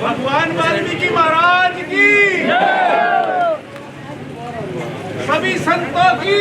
भगवान वाल्मीकि महाराज की, सभी संतों की।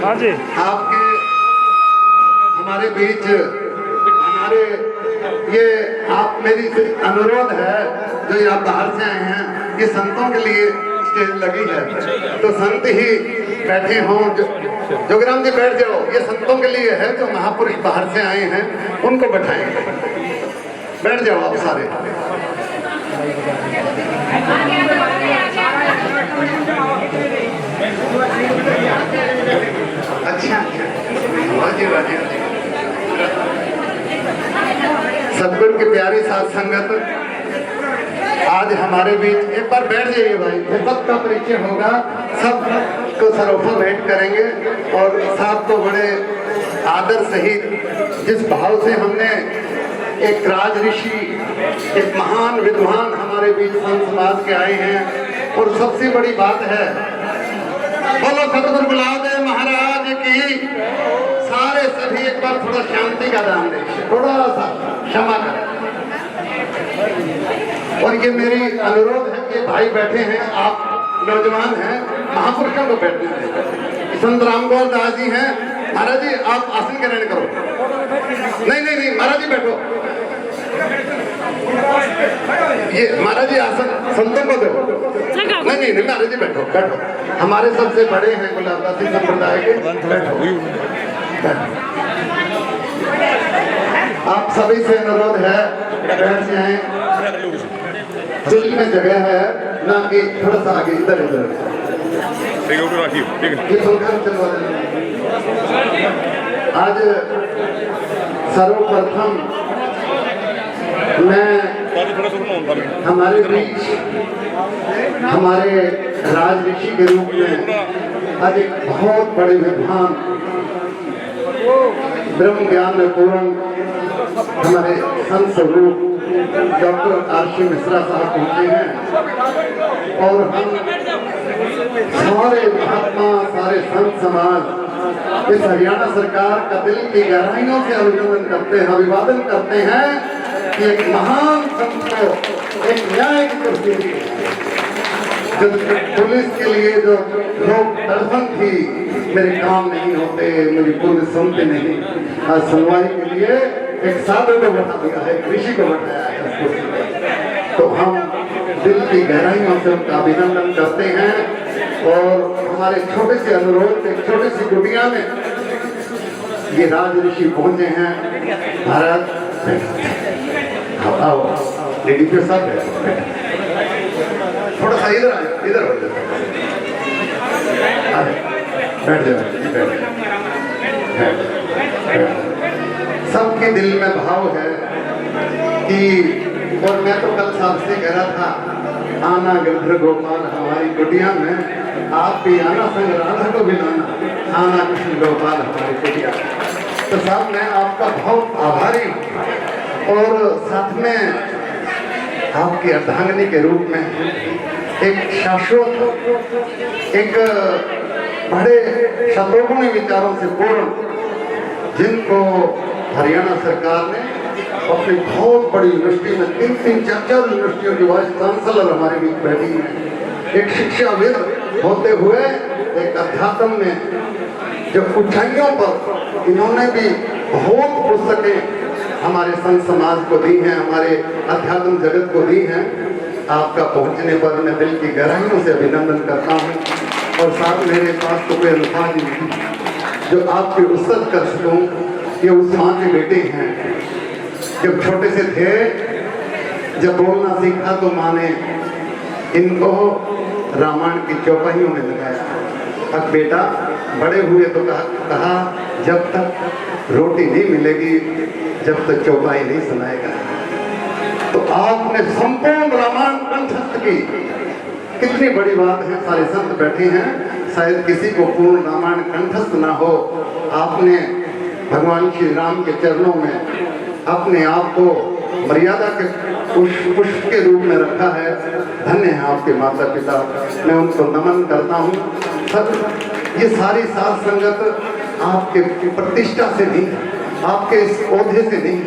हाँ जी, आपके हमारे बीच हमारे ये आप मेरी अनुरोध है जो ये आप बाहर से आए हैं, ये संतों के लिए स्टेज लगी है तो संत ही बैठे हों। जोगराम जी बैठ जाओ, ये संतों के लिए है जो महापुरुष बाहर से आए हैं उनको बैठाएंगे। बैठ जाओ आप सारे। अच्छा सतगुरु की प्यारी साथ संगत आज हमारे बीच, एक बार बैठ जाइए भाई, सबका परिचय होगा, सब को सरोफा भेंट करेंगे और साहब को बड़े आदर सहित जिस भाव से हमने एक राज ऋषि, एक महान विद्वान हमारे बीच संत समाज के आए हैं। और सबसे बड़ी बात है, बोलो सतगुरु गुलाबदेव महाराज की। सारे सभी एक बार थोड़ा शांति का दान दें, थोड़ा सा क्षमा करें। और ये मेरी अनुरोध है कि भाई बैठे हैं, आप नौजवान हैं, महापुरुषों को बैठने दें। संत रामगोपाल दास जी हैं, महाराज जी आप आसन ग्रहण करो। नहीं नहीं नहीं महाराज जी बैठो, ये महाराज जी आसन संतों को दो। नहीं नहीं नहीं महाराज जी बैठो बैठो, हमारे सबसे बड़े हैं गुलाबदासी संप्रदाय के, बैठो। आप सभी से अनुरोध है बैठ जाएं, दिल में जगह है ना कि थोड़ा सा आगे इधर इधर। आज सर्वप्रथम मैं हमारे बीच हमारे राज ऋषि के रूप में आज एक बहुत बड़े विद्वान ब्रह्म ज्ञान में पूर्ण हमारे संत स्वरूप डॉक्टर आरसी मिश्रा साहब पहुंचे हैं और हम सारे महात्मा सारे संत समाज इस हरियाणा सरकार का दिल की गहराइयों से अभिनंदन करते हैं, अभिवादन करते हैं कि एक महान संत को एक न्याय की कुर्सी दी। जो पुलिस के लिए जो लोग तड़फन थी, मेरे काम नहीं होते, मुझे पुलिस सुनते नहीं, आज सुनवाई के लिए एक साधु को बता दिया है, एक ऋषि को बताया है उसको। तो हम दिल की गहराइयों से उनका अभिनंदन करते हैं और हमारे छोटे से अनुरोध एक छोटी सी कुटिया में ये राज ऋषि पहुंचे हैं। भारत आओ लेडी पे सब है, थोड़ा सा इधर आए, इधर बैठ जाओ। सबके दिल में भाव है कि, और मैं तो कल साहब से कह रहा था, आना गिरधर गोपाल हमारी कुटिया में, आप भी आना, संग राधा को भी लाना, आना कृष्ण गोपाल हमारी कुटिया। तो साहब मैं आपका बहुत आभारी हूँ और साथ में आपकी अर्धांगिनी के रूप में एक शाश्वत, एक बड़े शत्रुघ्न विचारों से पूर्ण, जिनको हरियाणा सरकार ने अपनी बहुत बड़ी यूनिवर्सिटी में 3-4 यूनिवर्सिटियों की वाइस चांसलर हमारे बीच बैठी है, एक शिक्षाविद होते हुए एक अध्यात्म में जो ऊंचाइयों पर इन्होंने भी बहुत पुस्तकें हमारे संत समाज को दी हैं, हमारे अध्यात्म जगत को दी हैं। आपका पहुंचने पर मैं दिल की गहराइयों से अभिनंदन करता हूं और साथ मेरे पास तो कोई अल्फाज नहीं जो आपकी उस्सत कर सकूं। ये उस माँ के बेटे हैं, जब छोटे से थे, जब बोलना सीखा तो माँ ने इनको रामायण की चौपाइयों में लगाया। अब बेटा बड़े हुए तो कहा जब तक रोटी नहीं मिलेगी, जब तक चौपाई नहीं सुनाएगा। तो आपने संपूर्ण रामायण कंठस्थ की, कितनी बड़ी बात है। सारे संत बैठे हैं, शायद किसी को पूर्ण रामायण कंठस्थ ना हो। आपने भगवान श्री राम के चरणों में अपने आप को मर्यादा के पुष्प के रूप में रखा है। धन्य है आपके माता पिता, मैं उनको नमन करता हूँ। सब ये सारी साध संगत आपके प्रतिष्ठा से नहीं, आपके इस ओहदे से नहीं,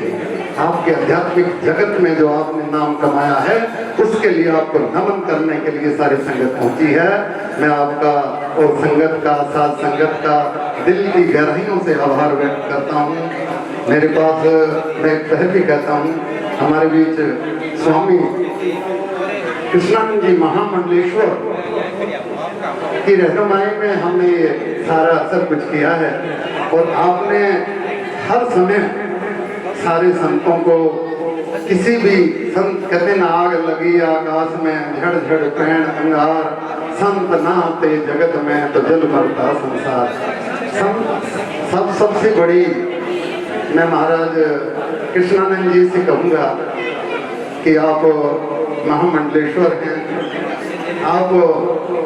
आपके आध्यात्मिक जगत में जो आपने नाम कमाया है उसके लिए आपको नमन करने के लिए सारी संगत पहुंची है। मैं आपका और संगत का, साथ संगत का दिल की गहराइयों से आभार व्यक्त करता हूँ। मेरे पास मैं पहले भी कहता हूँ, हमारे बीच स्वामी कृष्णानंद जी महामंडलेश्वर की रहनुमाई में हमने ये सारा सब कुछ किया है और आपने हर समय सारे संतों को, किसी भी संत कहते ना आग लगी आकाश में झड़ झड़ पैण अंगार, संत नाते जगत में तो जल मरता संसार। सबसे बड़ी मैं महाराज कृष्णानंद जी से कहूँगा कि आप महामंडलेश्वर हैं, आप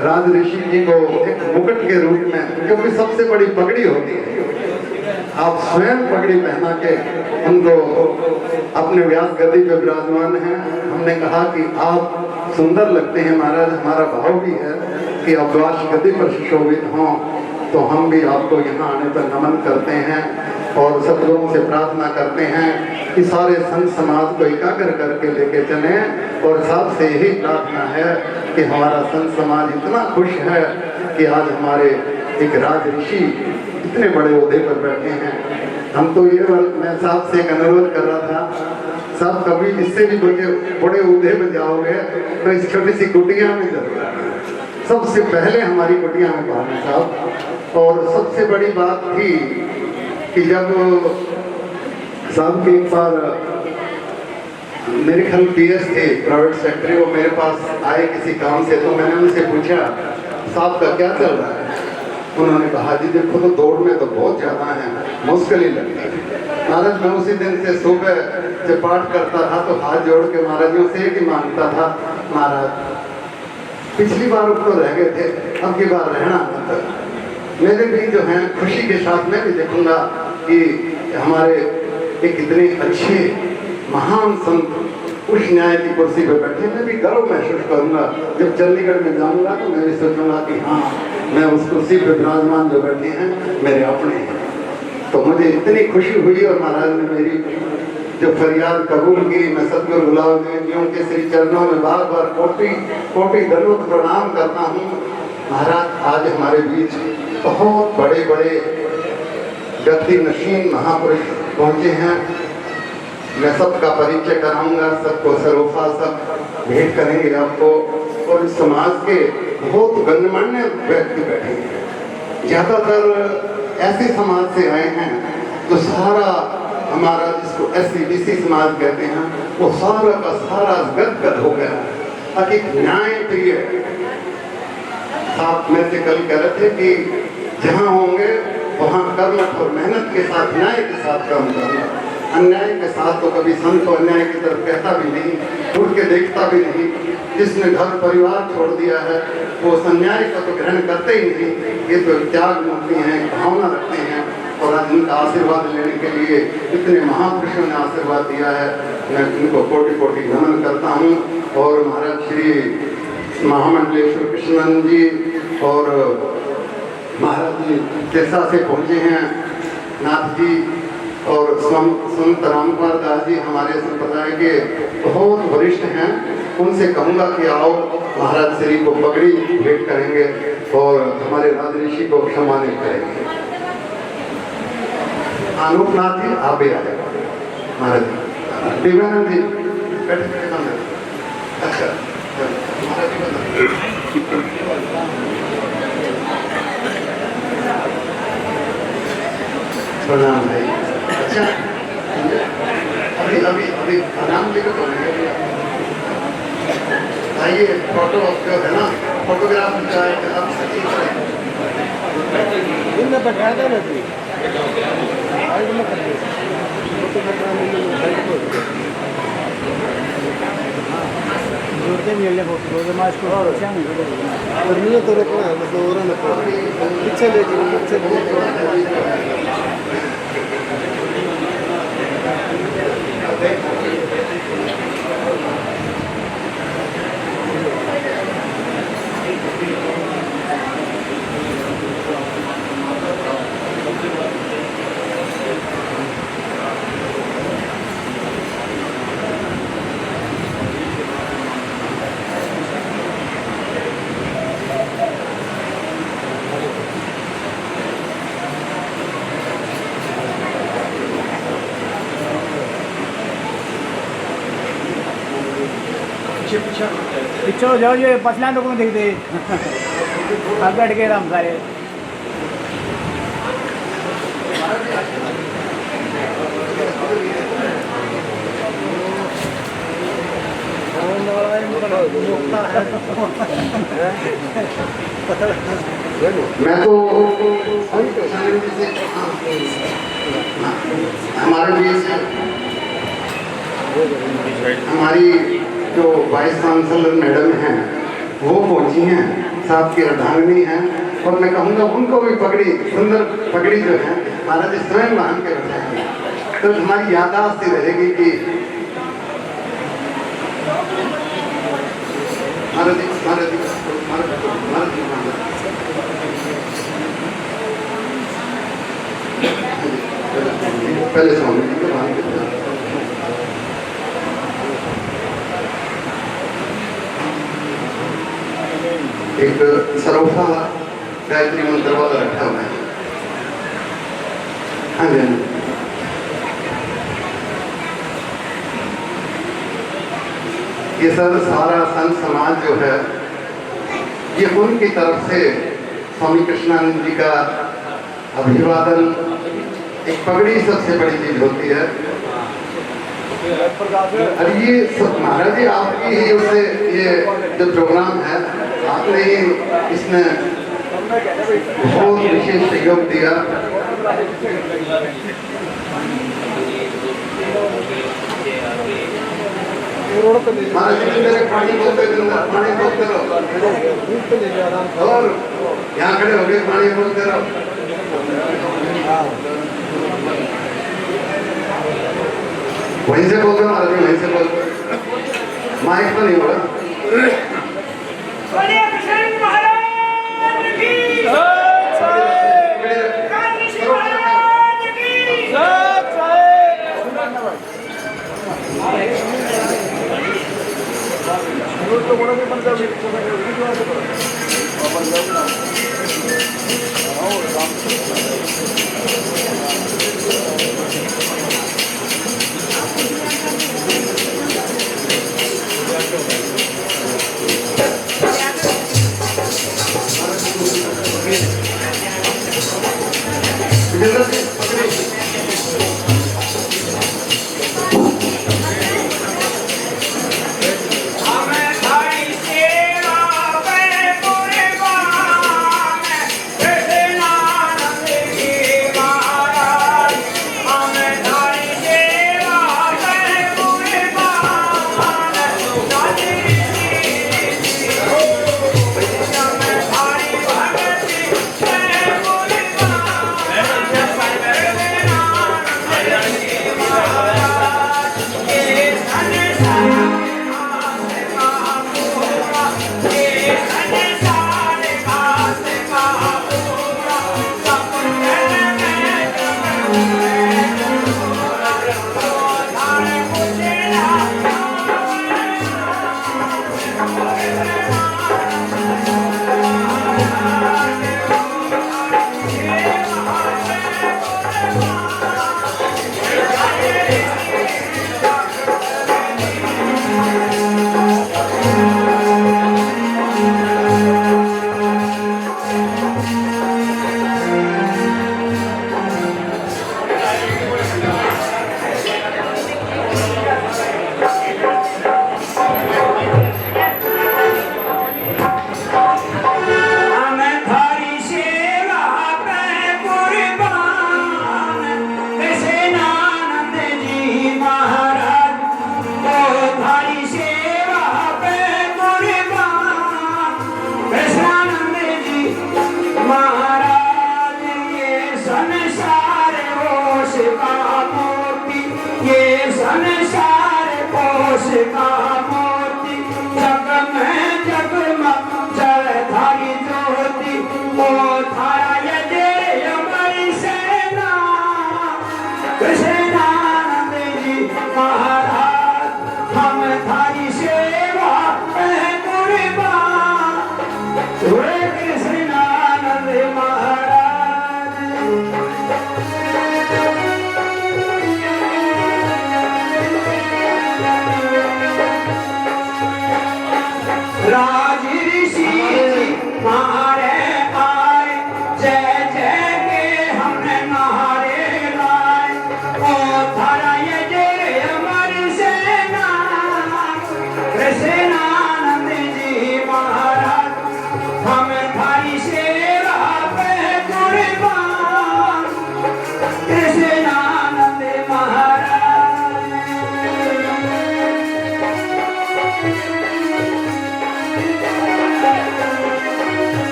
राज ऋषि जी को एक मुकुट के रूप में, क्योंकि सबसे बड़ी पगड़ी होती है, आप स्वयं पगड़ी पहना के उनको अपने व्यास गद्दी पे विराजमान हैं। हमने कहा कि आप सुंदर लगते हैं महाराज, हमारा भाव भी है कि आप व्यास गद्दी पर सुशोभित हों, तो हम भी आपको यहाँ आने पर नमन करते हैं और सतगुरुओं से प्रार्थना करते हैं कि सारे संत समाज को एकाग्र करके लेके चलें। और सबसे यही प्रार्थना है कि हमारा संत समाज इतना खुश है कि आज हमारे एक राज ऋषि इतने बड़े ओहदे पर बैठे हैं। हम तो ये मैं साहब से एक अनुरोध कर रहा था, साहब कभी इससे भी बड़े ओहदे में जाओगे तो इस छोटी सी कुटिया में जरूर आना। सबसे पहले हमारी कुटिया में पहुंचे साहब। और सबसे बड़ी बात थी कि जब साहब के एक बार मेरे ख्याल PS थे, प्राइवेट सेक्रेटरी, वो मेरे पास आए किसी काम से, तो मैंने उनसे पूछा साहब का क्या चल रहा है। उन्होंने कहा जी देखो तो दौड़ में तो बहुत ज़्यादा है, मुश्किल ही लगता है महाराज। मैं उसी दिन से सुबह जब पाठ करता था तो हाथ जोड़ के महाराजियों से ही मांगता था, महाराज पिछली बार ऊपर रह गए थे, अब की बार रहना मत। मेरे भी जो हैं खुशी के साथ मैं भी देखूंगा कि हमारे एक इतने अच्छे महान संत उस न्याय की कुर्सी पर बैठे। मैं भी गर्व महसूस करूंगा जब चंडीगढ़ में जाऊंगा तो मैं भी सोचूंगा कि हाँ, मैं उस कुर्सी पर विराजमान जो बैठे हैं मेरे अपने हैं। तो मुझे इतनी खुशी हुई और महाराज ने मेरी जो फरियाद कबूल की। मैं सतगुरु गुलाब देव जी के श्री चरणों में बार बार कोटि कोटि दंडवत प्रणाम करता हूँ। महाराज आज हमारे बीच बहुत बड़े बड़े गति नशीन महापुरुष पहुँचे हैं। मैं सबका परिचय कराऊंगा, सबको सरोफा सब भेंट करेंगे आपको। और इस समाज के बहुत गणमान्य व्यक्ति बैठे हैं, ज़्यादातर ऐसे समाज से आए हैं तो सारा हमारा जिसको SC/BC समाज कहते हैं वो सारा का सारा गदगद हो गया। ताकि न्याय प्रिय आप में से कल कह रहे थे कि जहाँ होंगे वहाँ कर्मठ और मेहनत के साथ न्याय के साथ काम करना। अन्याय के साथ तो कभी संत को अन्याय की तरफ कहता भी नहीं, उड़ के देखता भी नहीं। जिसने घर परिवार छोड़ दिया है वो अन्याय का तो ग्रहण करते ही नहीं। ये तो त्याग मूर्ति हैं, भावना रखते हैं। और आज उनका आशीर्वाद लेने के लिए इतने महापुरुषों ने आशीर्वाद दिया है, मैं उनको कोटि कोटि नमन करता हूँ। और महाराज श्री महामंडलेश्वर कृष्णानंद जी और महाराज जी तिरसा से पहुँचे हैं, नाथ जी और संत रामकुमार दास जी हमारे संप्रदाय के बहुत वरिष्ठ हैं। उनसे कहूँगा कि आओ महाराज श्री को पगड़ी भेंट करेंगे और हमारे राजऋषि को सम्मानित करेंगे। आनूपनाथ जी आप भी आ जाए महाराज जी। दिव्यानंद जी बैठे अच्छा महाराज जी प्रणाम भाई। अच्छा अभी अभी अभी नाम लेकर तो आइए, फोटो जो है ना फोटोग्राफ आप सही पिछो जाओ, ये पछला लोगों को देखते अब बैठ गए हम सारे। मैं तो हमारे बीच हमारी जो वाइस चांसलर मैडम हैं वो पहुंची हैं, साहब की अर्धांगिनी हैं। और मैं कहूँगा उनको भी पगड़ी, सुंदर पगड़ी जो है महाराज जी स्वयं बांध के बैठाएंगे तो हमारी याददाश्त ही रहेगी कि महाराज जी महाराज जी महाराज जी पहले स्वामी जी को बांध के एक सरोफा गायत्री मंत्र वाला रखा हुआ है। हाँ जी ये सर सारा संत समाज जो है ये उनकी तरफ से स्वामी कृष्णानंद जी का अभिवादन। एक पगड़ी सबसे बड़ी चीज होती है। अरे ये महाराज जी आपकी ही उससे ये जो प्रोग्राम है आपने ही इसमें बहुत विशेष सहयोग दिया। महाराज जी मेरे पानी बोलते रहो, पानी बोलते रहो। और यहाँ खड़े हो गए, पानी बोलते रहो। वहीं से बोलते हो महाराज जी, वहीं से बोलते। माइक तो नहीं हो रहा। बोलिए कृष्ण महाराज की काशी महाराज की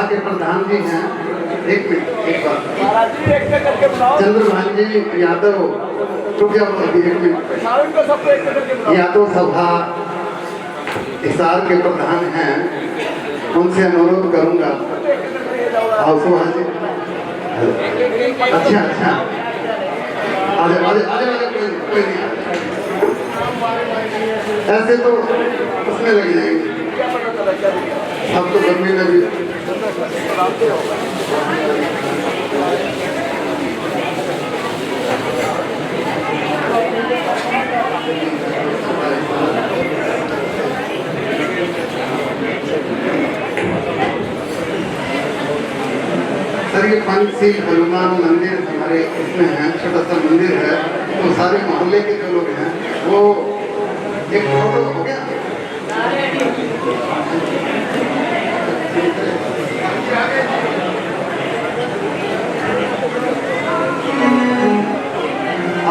के प्रधान जी हैं, एक मिनट एक बार चंद्रभान जी यादव तो क्या अभी एक मिनट यादव सभा हिसार के प्रधान हैं, उनसे अनुरोध करूंगा। सुभाष जी अच्छा अच्छा आगे आगे आगे कोई नहीं ऐसे तो उसमें लग जाएंगे सब तो गर्मी में भी सर ये पंचशील हनुमान मंदिर हमारे इसमें है, छोटा सा मंदिर है, तो सारे मोहल्ले के जो लोग हैं वो एक फोटो हो गया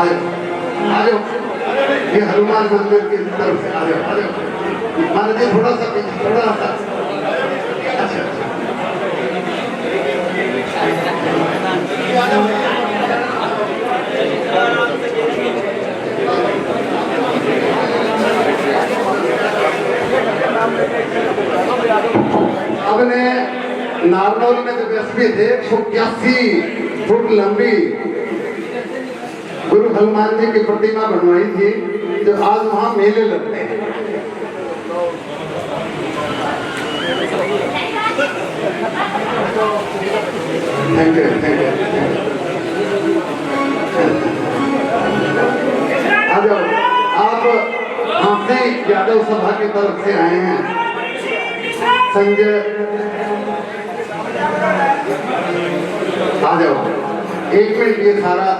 आज हनुमान मंदिर की तरफ से आ जाओ। महाराज जी थोड़ा सा पीछे, थोड़ा सा। अच्छा अपने नारनौल में जो व्यस्पी थे 181 फुट लंबी गुरु हनुमान जी की प्रतिमा बनवाई थी, जो आज वहां मेले लगते हैं। Thank you, thank you. आ जाओ, आप हाथी यादव सभा की तरफ से आए हैं। संजय आ जाओ, एक मिनट। ये सारा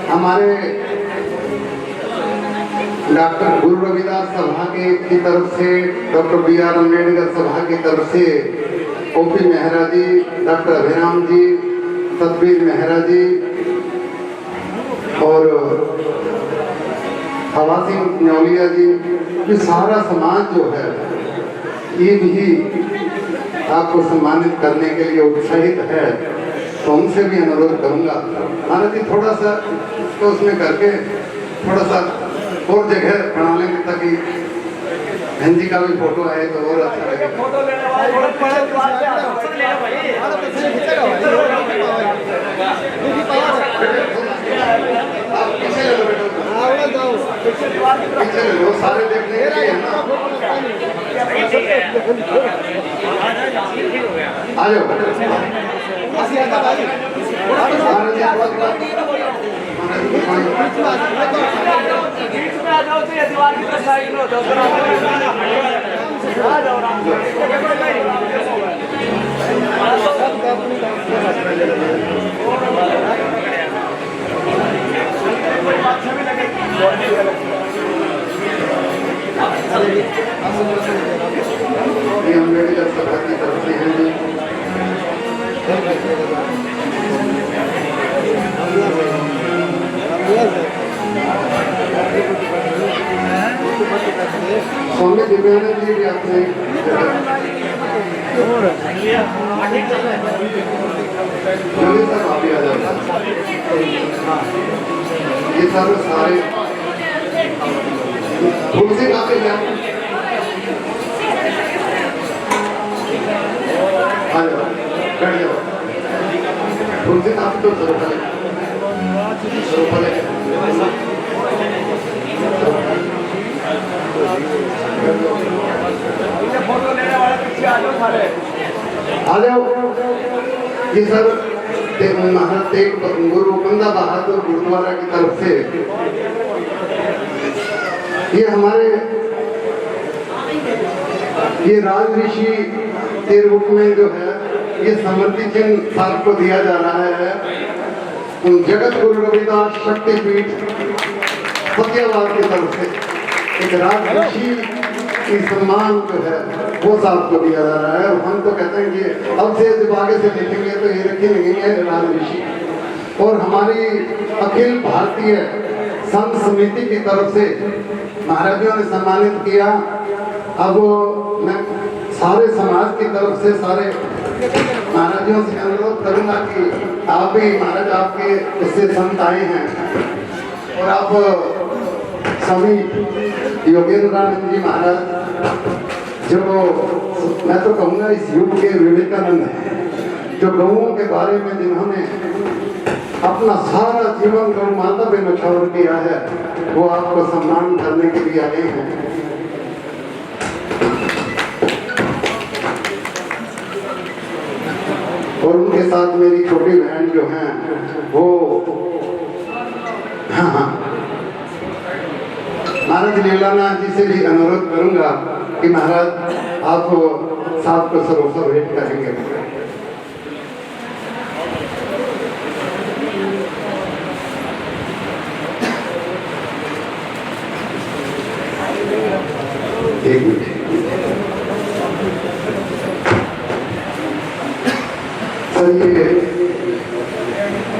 हमारे डॉक्टर गुरु रविदास सभा की तरफ से, डॉक्टर BR अम्बेडकर सभा की तरफ से OP मेहरा जी, डॉक्टर अभिराम जी, सतबीर मेहरा जी और हवा सिंह न्यौलिया जी, ये सारा समाज जो है ये भी आपको सम्मानित करने के लिए उत्साहित है। तो उनसे भी अनुरोध करूंगा महाराज जी थोड़ा सा तो उसमें करके थोड़ा सा और जगह बना लेंगे ताकि बहन जी का भी फोटो आए तो और अच्छा लगे। आप पीछे ले लो बेटा, पीछे ले लो, सारे देखने के लिए है ना। आ जाओ अम्बेडकर सभा की तरफ से हैं जी। स्वामी दिव्यानंद जी भी आपने सब आप आ जाओ। ये सारे तुलसी काफी आ जाओ, बैठ जाओ। तुलसी काफी तो जरूर फोटो लेने वाले पीछे आ जाओ सारे। आ जाओ। ये सर महाराज तेग गुरु बंदा बहादुर गुरुद्वारा की तरफ से ये हमारे ये राज ऋषि के रूप में जो है ये समृद्धि चिन्ह साहब को दिया जा रहा है। उन जगत गुरु रविदास शक्तिपीठ फतेहाबाद की तरफ से एक राज ऋषि की सम्मान जो है वो साहब को दिया जा रहा है। और हम तो कहते हैं कि अब से जब आगे से देखेंगे तो ये रखी नहीं है राज ऋषि। और हमारी अखिल भारतीय संत समिति की तरफ से महाराजों ने सम्मानित किया। अब मैं सारे समाज की तरफ से सारे महाराजों से अनुरोध करूंगा कि आप भी महाराज आपके इससे संत आए हैं और आप स्वामी योगेंद्रानंद जी महाराज जो मैं तो कहूँगा इस युग के विवेकानंद हैं, जो गौओं के बारे में जिन्होंने अपना सारा जीवन गौ माता पे न्यौछावर किया है, वो आपको सम्मान करने के लिए आए हैं। और उनके साथ मेरी छोटी बहन जो हैं वो हाँ महाराज लीलानाथ जी से भी अनुरोध करूंगा कि महाराज आप साथ को सरोसर भेंट करेंगे। एक मिनट सर, ये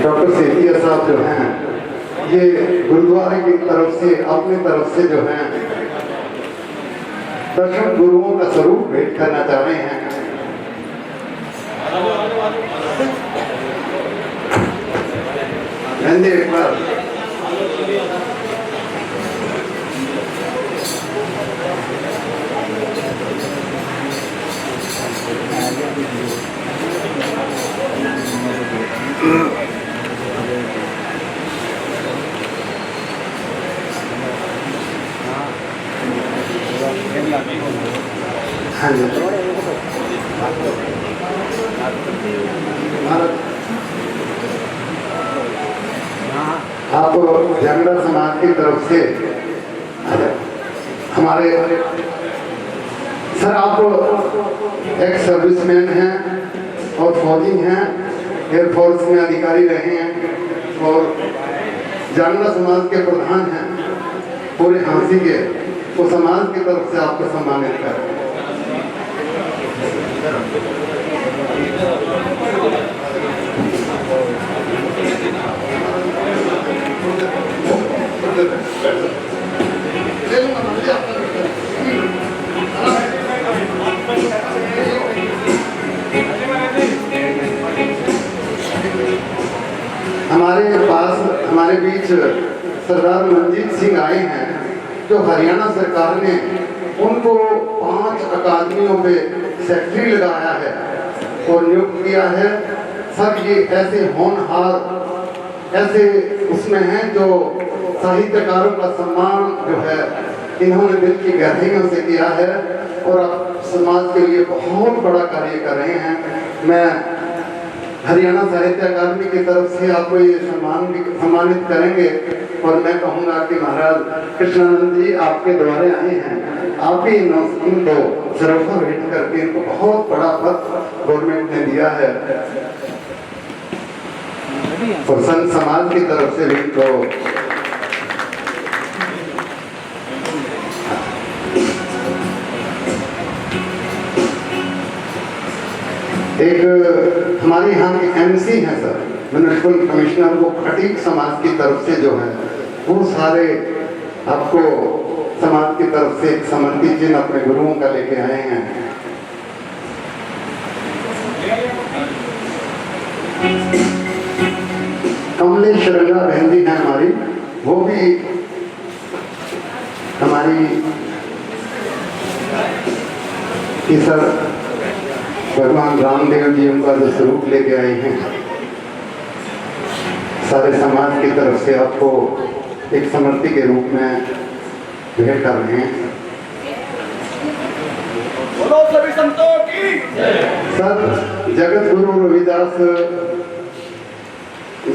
डॉक्टर सेठिया साहब जो हैं ये गुरुद्वारा परिवार की तरफ से अपनी तरफ से जो है दर्शन गुरुओं का स्वरूप भेंट करना चाह रहे हैं। एक बार हाँ जी आप जंगला समाज की तरफ से हमारे सर आप एक सर्विसमैन हैं और फौजी हैं, एयरफोर्स में अधिकारी रहे हैं और जंगला समाज के प्रधान हैं पूरे झांसी के, तो समाज की तरफ से आपको सम्मानित कर हमारे पास हमारे बीच सरदार मनजीत सिंह आए हैं जो हरियाणा सरकार ने उनको 5 अकादमियों पे सेक्रेटरी लगाया है और नियुक्त किया है। सब ये ऐसे होनहार ऐसे उसमें हैं जो साहित्यकारों का सम्मान जो है इन्होंने दिल की गहराइयों से किया है और अब समाज के लिए बहुत बड़ा कार्य कर रहे हैं। मैं हरियाणा साहित्य अकादमी की तरफ से आपको ये सम्मानित करेंगे और मैं कहूँगा कि महाराज कृष्णानंद जी आपके द्वारे आए हैं, आप ही इनको सरफा भेंट करके इनको बहुत बड़ा पद गवर्नमेंट ने दिया है और संत समाज की तरफ से भी इनको एक हमारे यहाँ के एमसी हैं सर म्युनिसिपल कमिश्नर, वो खटीक समाज की तरफ से जो है वो सारे आपको समाज की तरफ से एक समर्पित चिन्ह अपने गुरुओं का लेके आए हैं। कमलेश रंगा बहन जी हैं हमारी, वो भी हमारी कि सर भगवान रामदेव जी उनका जो स्वरूप लेके आए हैं, सारे समाज की तरफ से आपको एक समर्पी के रूप में भेंट कर रहे हैं। बोलो सभी संतों की सर जगत गुरु रविदास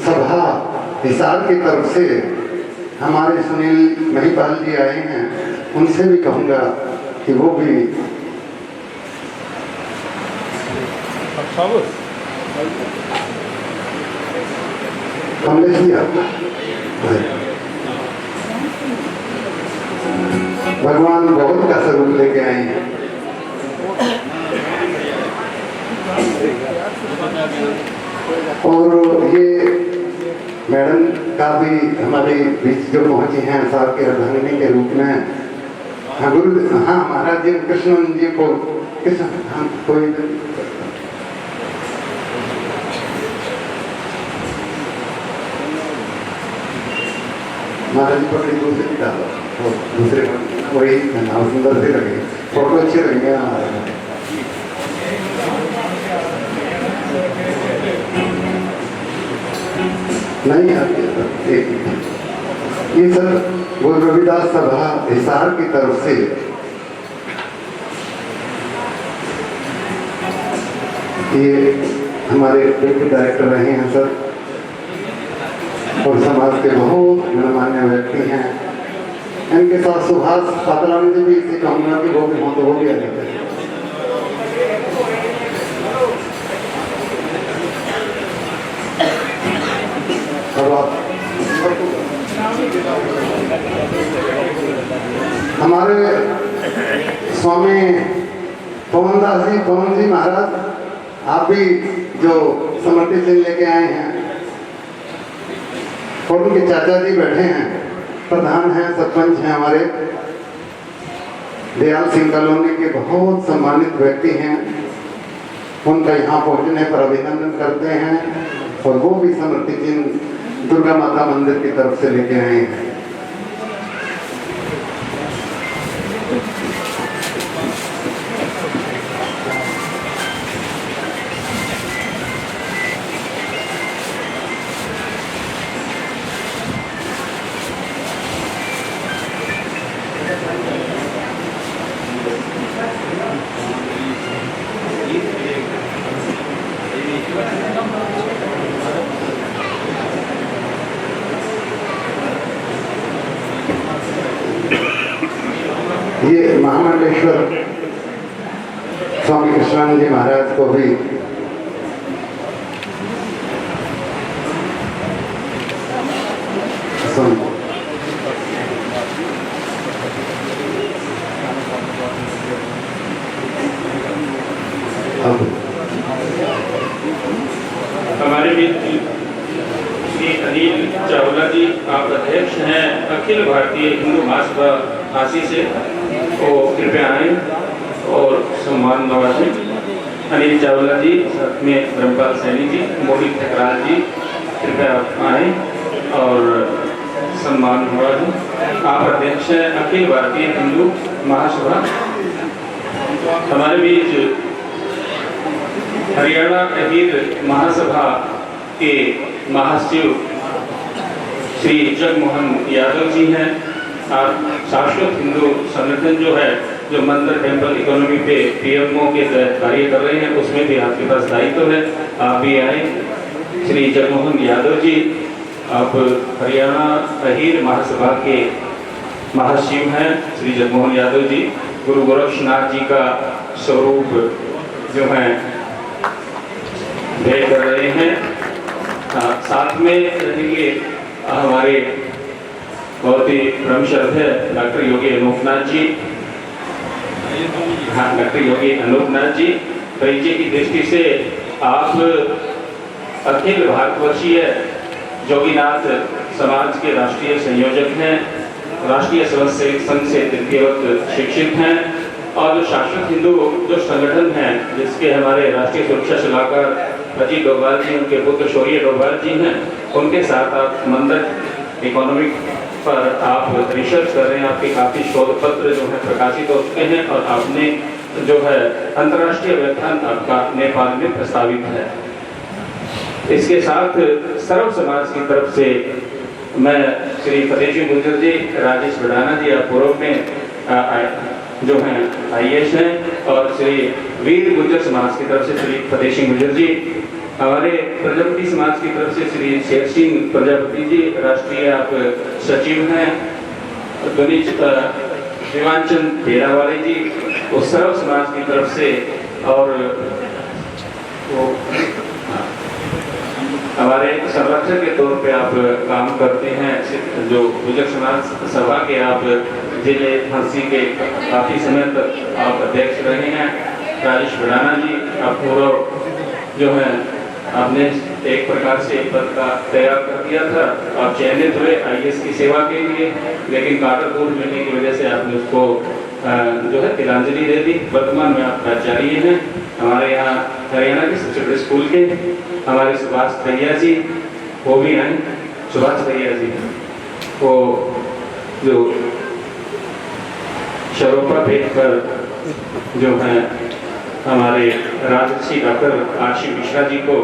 सभा हिसार की तरफ से हमारे सुनील महिपाल जी आए हैं, उनसे भी कहूँगा कि वो भी कमलेश जी भगवान बहुत का स्वरूप लेके आए हैं और ये मैडम का भी हमारे बीच जो पहुंची हैं साहब के अर्धांगिनी के रूप में। हाँ गुरु, हाँ महाराज जी कृष्ण जी को कृष्ण हाँ कोई महाराज जी पकड़ी दूसरे डालो दूसरे वही नाम सुंदर से लगे, फोटो अच्छे लगेंगे हमारे। नहीं आती ये सर गुरु रविदास सभा हिसार की तरफ से ये हमारे डिप्टी डायरेक्टर रहे हैं सर और समाज के बहुत गणमान्य व्यक्ति हैं। इनके साथ सुभाष पातलानी जी भी इसे कहूँगा कि वो भी हों तो वो भी आ जाते हैं। हमारे स्वामी पवन जी महाराज, आप भी जो समर्पित चिन्ह लेके आए हैं और उनके चाचा जी बैठे हैं, प्रधान हैं, सरपंच हैं हमारे दयाल सिंह कॉलोनी के बहुत सम्मानित व्यक्ति हैं, उनका यहाँ पहुँचने पर अभिनंदन करते हैं। और वो भी समृद्धि चिन्ह दुर्गा माता मंदिर की तरफ से लेके आए हैं। ये महामंडलेश्वर स्वामी कृष्णानंद जी महाराज को भी हमारे बीच श्री अनिल चावला जी, आप अध्यक्ष हैं अखिल भारतीय हिंदू महासभा काशी से, वो कृपया आए और सम्मान नवाजें। अनिल चावला जी, साथ में ब्रह्मपाल सैनी जी, मोहित ठकराल जी, कृपया आए और सम्मान नवाजें। आप अध्यक्ष हैं अखिल भारतीय हिंदू महासभा। हमारे बीच हरियाणा अखिल महासभा के महासचिव श्री जगमोहन यादव जी हैं। आप शाश्वत हिंदू संगठन जो है, जो मंदिर टेम्पल इकोनॉमी पे पीएमओ के तहत कार्य कर रहे हैं, उसमें भी आपके पास दायित्व है, आप भी आए। श्री जगमोहन यादव जी, आप हरियाणा अहीर महासभा के महासचिव हैं। श्री जगमोहन यादव जी गुरु गोरक्षनाथ जी का स्वरूप जो है भेंट कर रहे हैं। साथ में रहेंगे हमारे बहुत ही परम श्रद्धेय डॉक्टर योगी अनूपनाथ जी। हाँ, डॉक्टर योगी अनूपनाथ जी, परिचय की दृष्टि से आप अखिल भारतवर्षीय जोगीनाथ समाज के राष्ट्रीय संयोजक हैं, राष्ट्रीय स्वयंसेवक संघ से तृतीयवत शिक्षित हैं, और जो शाश्वत हिंदू जो संगठन है, जिसके हमारे राष्ट्रीय सुरक्षा सलाहकार अजीत डोभाल जी, उनके पुत्र शौर्य डोभाल जी हैं, उनके साथ आप मंदिर इकोनॉमिक पर आप रिसर्च कर रहे हैं। आपके काफ़ी शोध पत्र जो है प्रकाशित हो चुके हैं, और आपने जो है अंतर्राष्ट्रीय व्याख्यान आपका नेपाल में प्रस्तावित है। इसके साथ सर्व समाज की तरफ से मैं श्री फतेह सिंह गुर्जर जी, राजेश भड़ाना जी, आप पूर्व में जो हैं IAS हैं, और श्री वीर गुर्जर समाज की तरफ से श्री फतेह सिंह गुर्जर जी, हमारे प्रजापति समाज की तरफ से श्री शेर सिंह प्रजापति जी, राष्ट्रीय आप सचिव हैं, शिवानचंद तेरावाले जी, वो सर्व समाज की तरफ से, और वो हमारे संरक्षक के तौर पे आप काम करते हैं, जो गुर्जर समाज सभा के आप जिले हंसी के काफ़ी समय तक आप अध्यक्ष रहे हैं। राजेश भड़ाना जी, आप पूर्व जो है आपने एक प्रकार से पद का तैयार कर दिया था, आप चयनित हुए IAS की सेवा के लिए, लेकिन काटरपुर मिलने की वजह से आपने उसको जो है तिलांजलि दे दी। वर्तमान में आप प्राचार्य हैं हमारे यहाँ हरियाणा के सबसे बड़े स्कूल के। हमारे सुभाष भैया जी, वो भी आए। सुभाष भैया जी वो जो शरोपा भेंट कर जो है हमारे राजर्षि डॉक्टर आशी मिश्रा जी को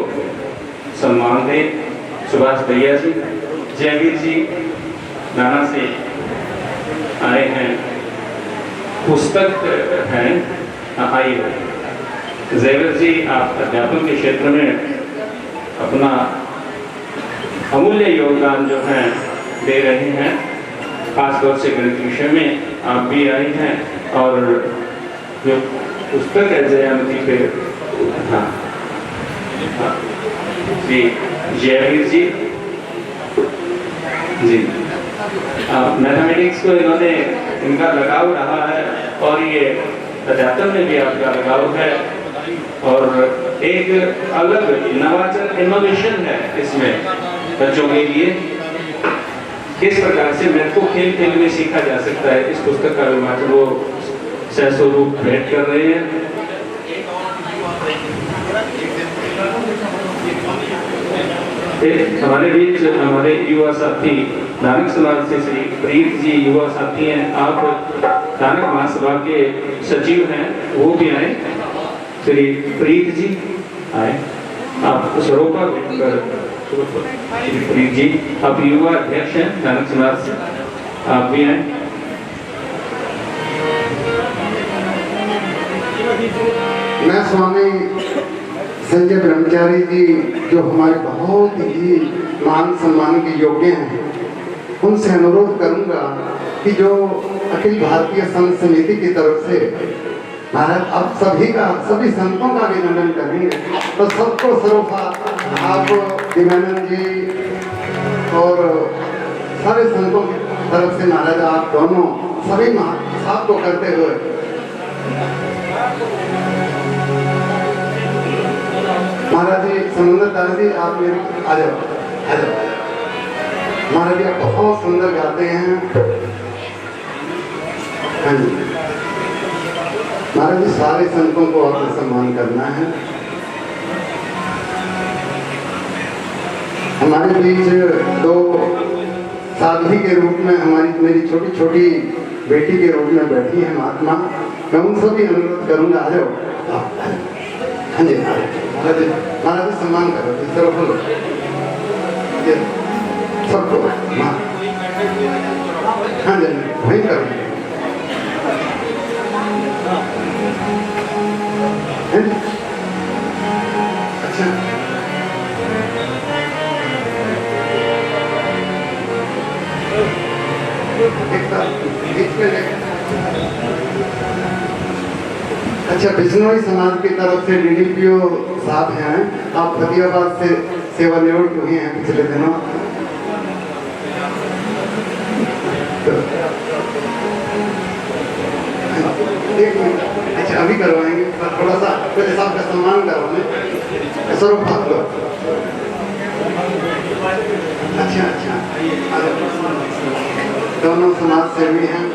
सम्मान दें। सुभाष भैया जी, जयवीर जी नाना से आए हैं, पुस्तक हैं, आइए। जयवीर जी, आप अध्यापन के क्षेत्र में अपना अमूल्य योगदान जो है दे रहे हैं, खासतौर से गणित विषय में आप भी आए हैं, और जो पुस्तक है जयामती पे, हाँ जी, जयवीर जी जी, मैथमेटिक्स को इन्होंने इनका लगाव रहा है, और ये अध्यात्म में भी आपका लगाव है, और एक अलग नवाचार इनोवेशन है इसमें बच्चों के लिए। किस प्रकार से मैथ को खेल खेल में सीखा जा सकता है, इस पुस्तक का विमोचन वो सहस्वरूप भेंट कर रहे हैं। हमारे बीच हमारे युवा साथी नानक समाज से श्री प्रीत जी युवा साथी हैं, आप नानक महासभा के सचिव हैं, वो भी आए। श्री प्रीत जी आए, आप सरोपा कर श्री प्रीत जी, आप युवा अध्यक्ष हैं नानक समाज से, आप भी आए। मैं स्वामी संजय ब्रह्मचारी जी, जो हमारे बहुत ही मान सम्मान के योग्य हैं, उनसे अनुरोध करूंगा कि जो अखिल भारतीय संत समिति की तरफ से महाराज आप सभी संतों का अभिनंदन करेंगे, तो सबको सरोफा आप दिव्यानंद जी और सारे संतों की तरफ से महाराज आप दोनों सभी साथ को करते हुए महाराज जी समुद्र दास जी आप मेरे आ जाओ। महाराज जी आप बहुत सुंदर गाते हैं। हाँ जी महाराज जी, सारे संतों को आपने सम्मान करना है। हमारे बीच दो साध्वी के रूप में मेरी छोटी छोटी बेटी के रूप में बैठी है महात्मा, मैं उन सभी अनुरोध करूंगा, आ जाओ। हाँ जी महाराज जी सम्मान करो, इस तरफ बोलो सबको। हाँ जी वही करो। अच्छा अच्छा, बिश्नोई समाज की तरफ से डीडीपीओ साहब हैं, आप फतेहाबाद से सेवानिवृत्त हुए हैं पिछले दिनों। एक मिनट, अच्छा अभी करवाएंगे, थोड़ा सा पहले साहब का सम्मान करवाने स्वरूप भाग लो। अच्छा दोनों समाज सेवी हैं।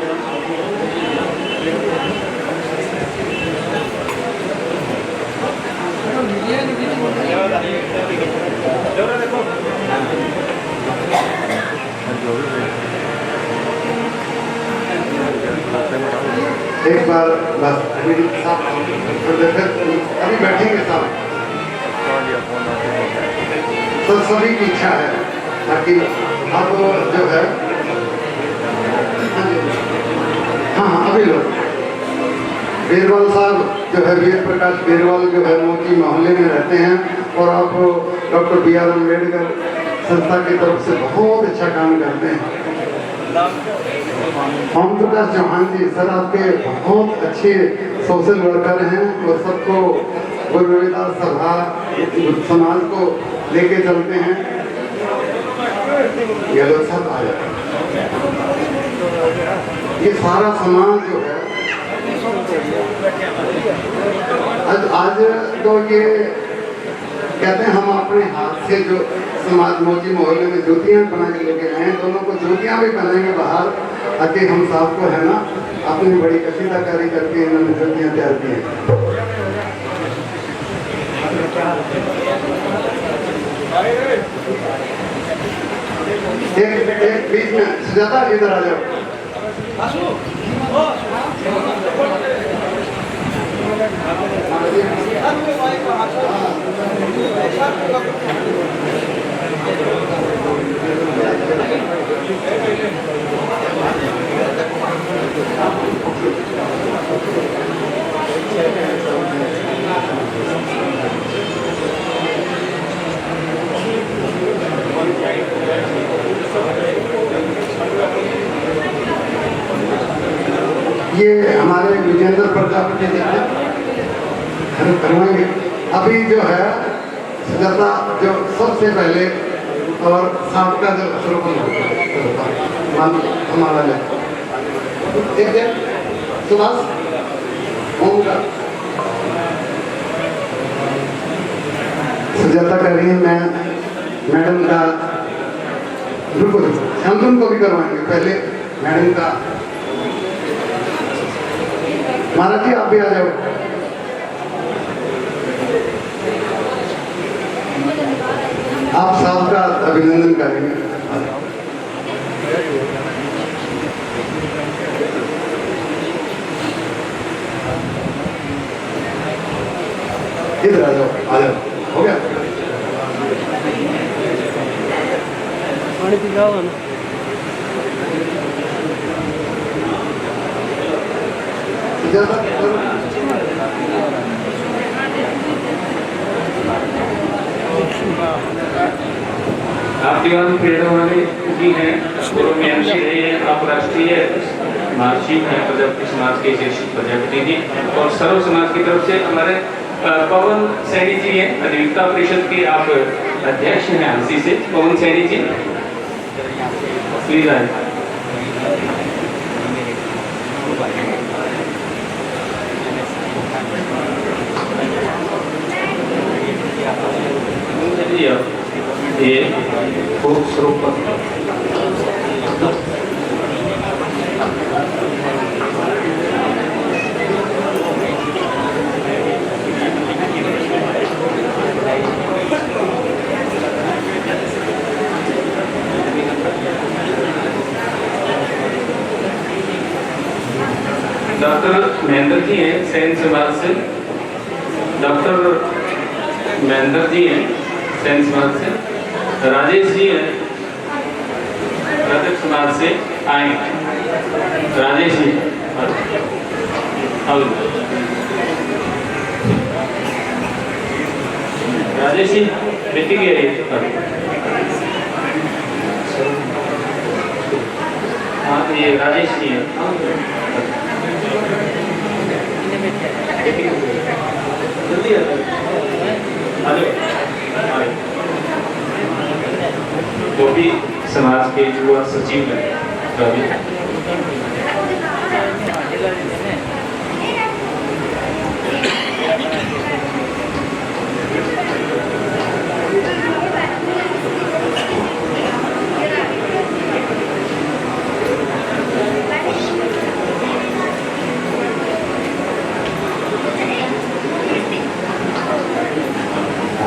एक बार बस अभी बैठेंगे साहब, तो सभी की इच्छा है ताकि अब जो है हाँ अभी लोग बेरवाल साहब जो है वीर प्रकाश बेरवाल जो है मोती मोहल्ले में रहते हैं, और आप डॉक्टर B.R. अम्बेडकर संस्था की तरफ से बहुत अच्छा काम करते हैं। ओम प्रकाश चौहान जी सर आपके बहुत अच्छे सोशल वर्कर हैं, और सबको गुरु रविदास सभा समाज को लेके चलते हैं। ये लोग सब आ जाते हैं, ये सारा समाज जो है आज तो ये कहते हैं हम अपने हाथ से जो समाज मोची मोहल्ले में जूतियां बना के लेके आए हैं, दोनों को जूतियां भी बनाएंगे बाहर आके। हम साहब को है ना अपनी बड़ी कसीदाकारी करके इन्होंने जूतियां तैयार की हैं। एक बीच में सुजाता इधर आ जाओ। ये हमारे विजेंद्र प्रजापति जी करवाएंगे। अभी जो है सुजाता जो सबसे पहले और सांप का जो स्वरूप हमारा एक सुभाष ओम का सुजाता कर रही है। मैं मैडम का रुको हम तुमको भी करवाएंगे। पहले मैडम का, महाराज जी आप भी आ जाओ। आप साहब का अभिनंदन करेंगे। इधर आ जाओ, आ जाओ, हो गया। पानी पी जाओ ना। आप दीवान प्रेरणा वाले जी हैं, पूर्व में एमसी रहे हैं, आप राष्ट्रीय मार्गशीट हैं प्रजापति समाज के शीर्षक प्रजापति जी, और सर्व समाज की तरफ से हमारे पवन सैनी जी हैं, अधिवक्ता परिषद के आप अध्यक्ष हैं हंसी से। पवन सैनी जी प्लीज आए। ये खूब स्वरूप डॉक्टर महेंद्र जी हैं सैन समाज से, डॉक्टर महेंद्र जी हैं सैन समाज से, राजेश जी हैं रजक समाज से आए, राजेश जी राजेश जी बेटी की है। हाँ तो ये राजेश जी है। जल्दी आ जाओ। जो भी समाज के युवा सचिव हैं रवि,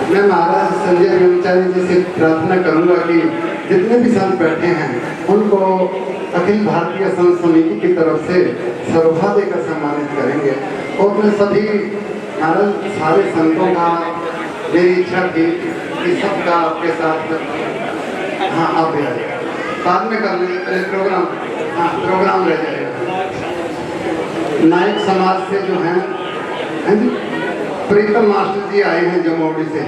मैं महाराज संजय ब्रह्मचारी जी से प्रार्थना करूंगा कि जितने भी संत बैठे हैं उनको अखिल भारतीय संत समिति की तरफ से सरोफा देकर सम्मानित करेंगे। और मैं सभी महाराज सारे संतों का मेरी इच्छा थी कि सबका आपके साथ, हाँ आप भी आइए, बाद में कर लेंगे, पहले प्रोग्राम, हाँ प्रोग्राम रह जाएगा। नायक समाज से जो हैं जी प्रीतम मास्टर जी आए हैं जमोड़ी से,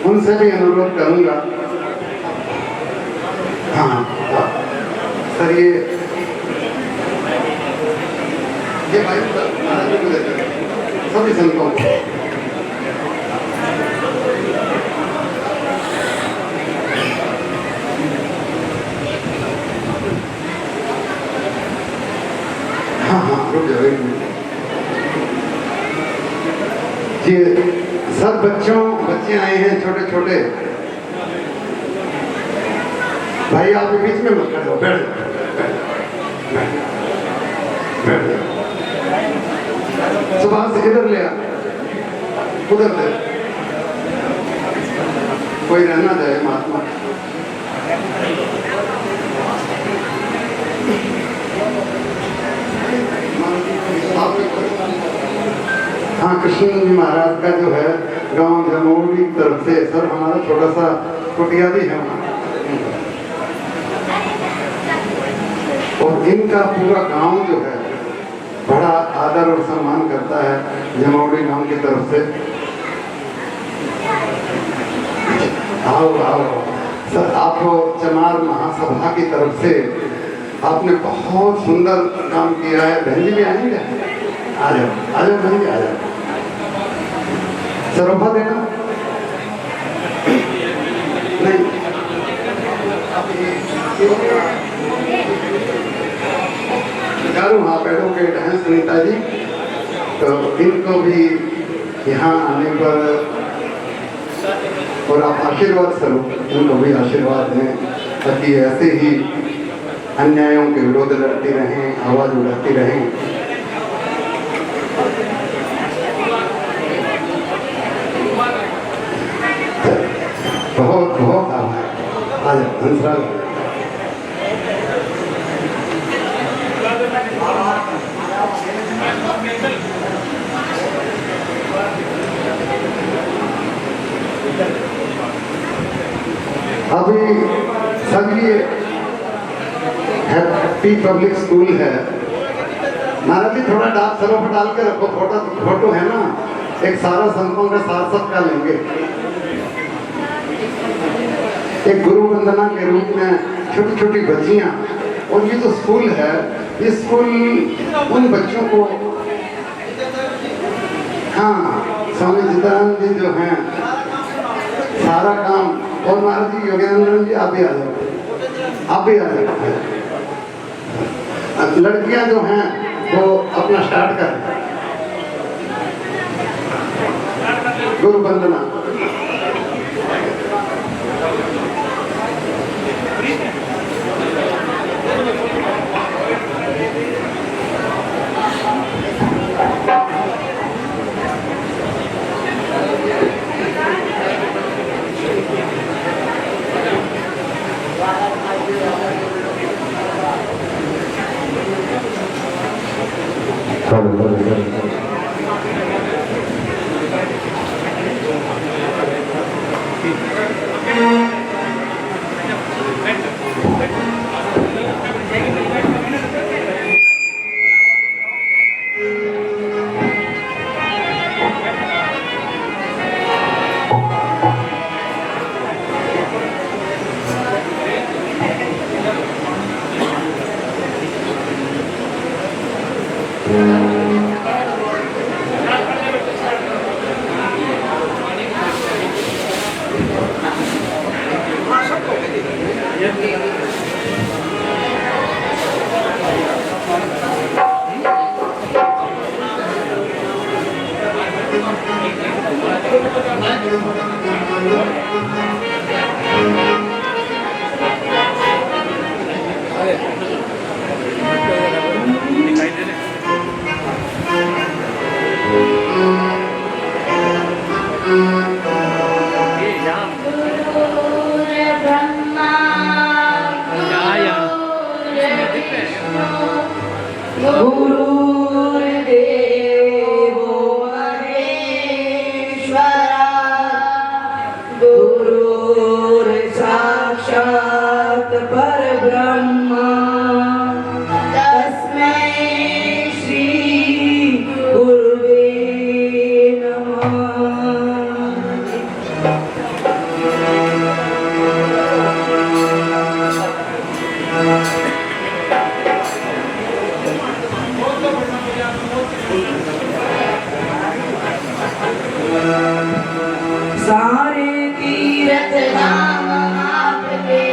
उनसे भी अनुरोध करूंगा। हाँ सर ये भाई सभी संतों को हाँ रुक जाओ एक मिनट। ये सब बच्चे आए हैं छोटे छोटे भाई, आप बीच में मत कर दो, बैठ जाओ। सुभाष इधर ले आ, उधर ले, कोई रहना जाए महात्मा। हाँ कृष्ण जी महाराज का जो है गांव जमोड़ी की तरफ से, सर हमारा छोटा सा कुटिया भी है वहाँ, और इनका पूरा गांव जो है बड़ा आदर और सम्मान करता है जमोड़ी गांव की तरफ से। आओ आओ सर, आप चमार महासभा की तरफ से आपने बहुत सुंदर काम किया है। बहन जी भी आएंगे, आ जाओ बहन जी, आ जाओ। सरोफा देना नहीं, हाँ एडवोकेट हैं सुनीता जी, तो इनको भी यहाँ आने पर और आप आशीर्वाद स्वरूप इनको भी आशीर्वाद दें, ताकि ऐसे ही अन्यायों के विरोध लड़ती रहें, आवाज उठाती रहें। बहुत बहुत आभार। आज हंसराज अभी सब ये हैप्पी पब्लिक स्कूल है। महाराज जी थोड़ा सरों पर डाल के रखो, फोटो है ना, एक सारा संतों का साथ सबका लेंगे। एक गुरु वंदना के रूप में छोटी छोटी बच्चियां, और ये जो स्कूल है, ये स्कूल उन बच्चों को, हाँ स्वामी चिदानंद जी जो हैं सारा काम, और महाराज जी योगेंद्र जी आप भी आ जाओ, आप भी आ जाओ। लड़कियां जो हैं वो अपना स्टार्ट कर गुरु वंदना। सारे तीरथ धाम आपके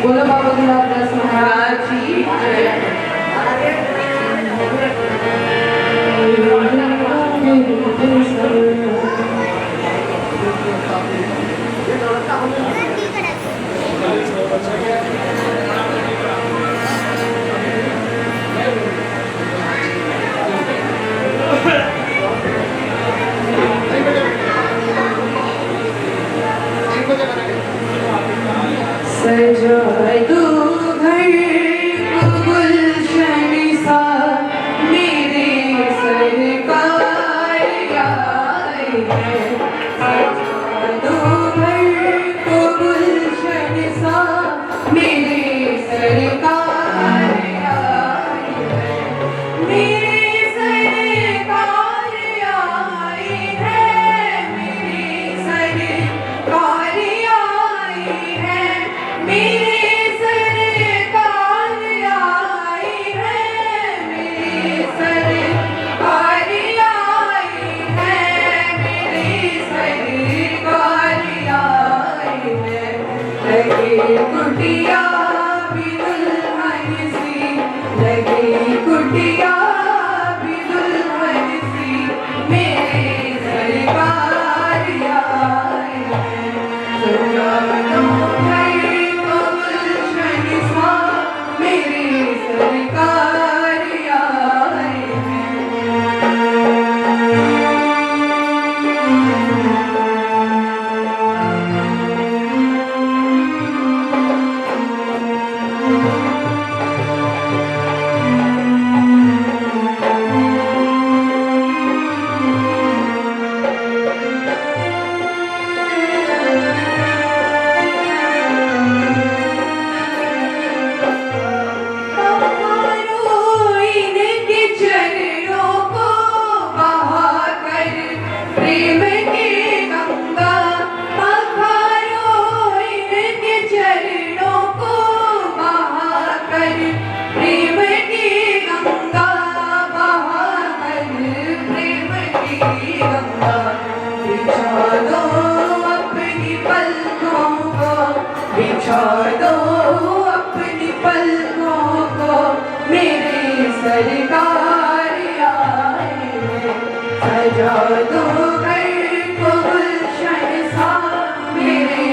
बोलो बाबा गुलाबदास महाराज जी सजाए तू घर को गुलशन सा मेरे सरकार आए हैं। सजाए तू घर को गुलशन सा मेरे सरकार आए हैं। मेरे सरकार आए हैं। मेरे सरकार आए हैं। मेरे सरकार आई है। मेरे सरकार आई है। मेरे सरकार आई है। लगे कुटिया भी दुल्हन सी लगे कुटिया भी दुल्हन सी मेरे सरकार आई है। सजा दो मेरी सरकार आए बिछा दो अपनी पलकों को मेरे सरकार आए हैं। सजा दो घर को गुलशन सा मेरे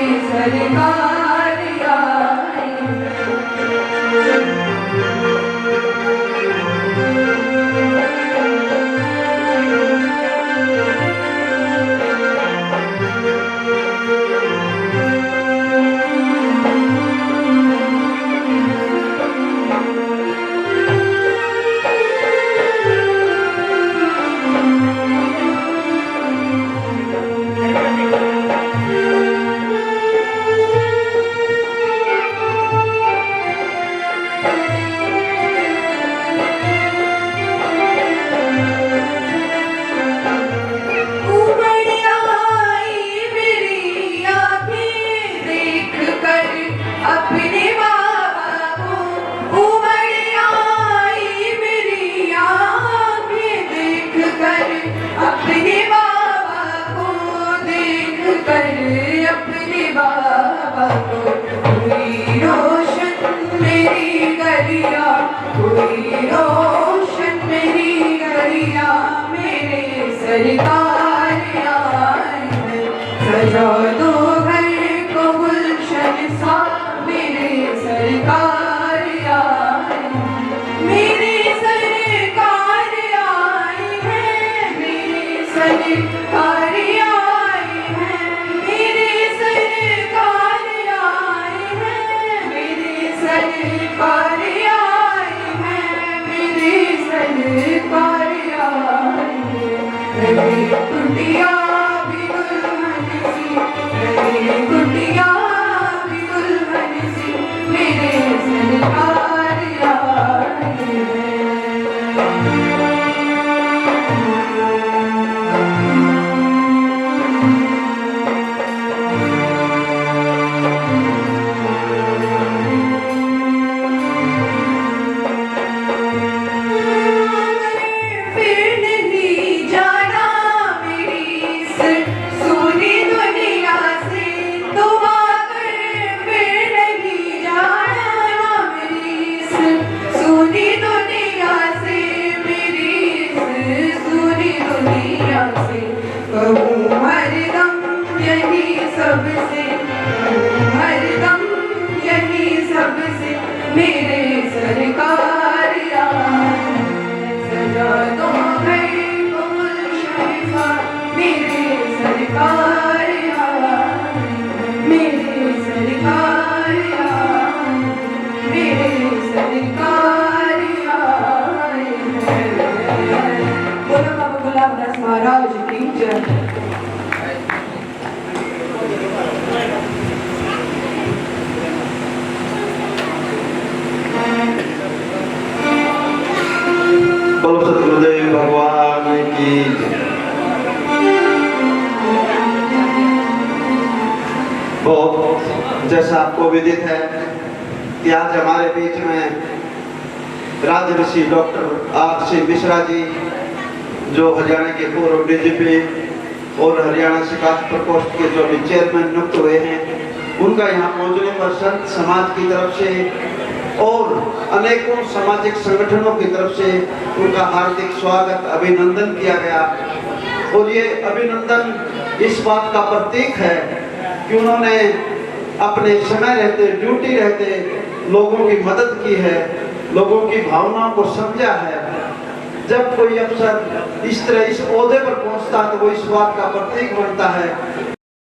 अपने बाबा को देख कर, अपने बाबा को, कोई रोशन मेरी गलिया, कोई रोशन मेरी गलिया, मेरे सरकार आए हैं, सजा दो घर को गुलशन सा, मेरे सरकार आए हैं, मेरे सरकार आए हैं, मेरे सरकार आए हैं, मेरे सरकार आए हैं, मेरे सरकार आए हैं, मेरे सरकार आए हैं, मेरी कुटिया भी दुल्हन सी, मेरी कुटिया भी दुल्हन सी, मेरे सरकार आए हैं। फिर नहीं जाना मेरी इस सोनी दुनिया से, तुम आकर फिर नहीं जाना मेरी इस सोनी दुनिया से, मेरी इस सोनी दुनिया से, कहूँ हरदम यही सबसे, कहूँ हरदम यही सबसे, मेरे सरकार आए, सजा दो घर को गुलशन सा, मेरे सरकार आए, मेरे सरकार आए, मेरे सरकार आए हैं। बोलो बाबा गुलाबदास महाराज की जय। बोलो सतगुरुदेव भगवान की जय। बहुत जैसा आपको विदित है कि आज हमारे बीच में राजऋषि doctor R C Mishra ji, जो हरियाणा के पूर्व डीजीपी और हरियाणा शिकायत प्रकोष्ठ के जो भी चेयरमैन नियुक्त हुए हैं, उनका यहाँ पहुँचने पर संत समाज की तरफ से और अनेकों सामाजिक संगठनों की तरफ से उनका हार्दिक स्वागत अभिनंदन किया गया। और ये अभिनंदन इस बात का प्रतीक है कि उन्होंने अपने समय रहते, ड्यूटी रहते लोगों की मदद की है, लोगों की भावनाओं को समझा है। जब कोई अफसर इस तरह इस ओहदे पर पहुंचता है तो वो इस बात का प्रतीक बनता है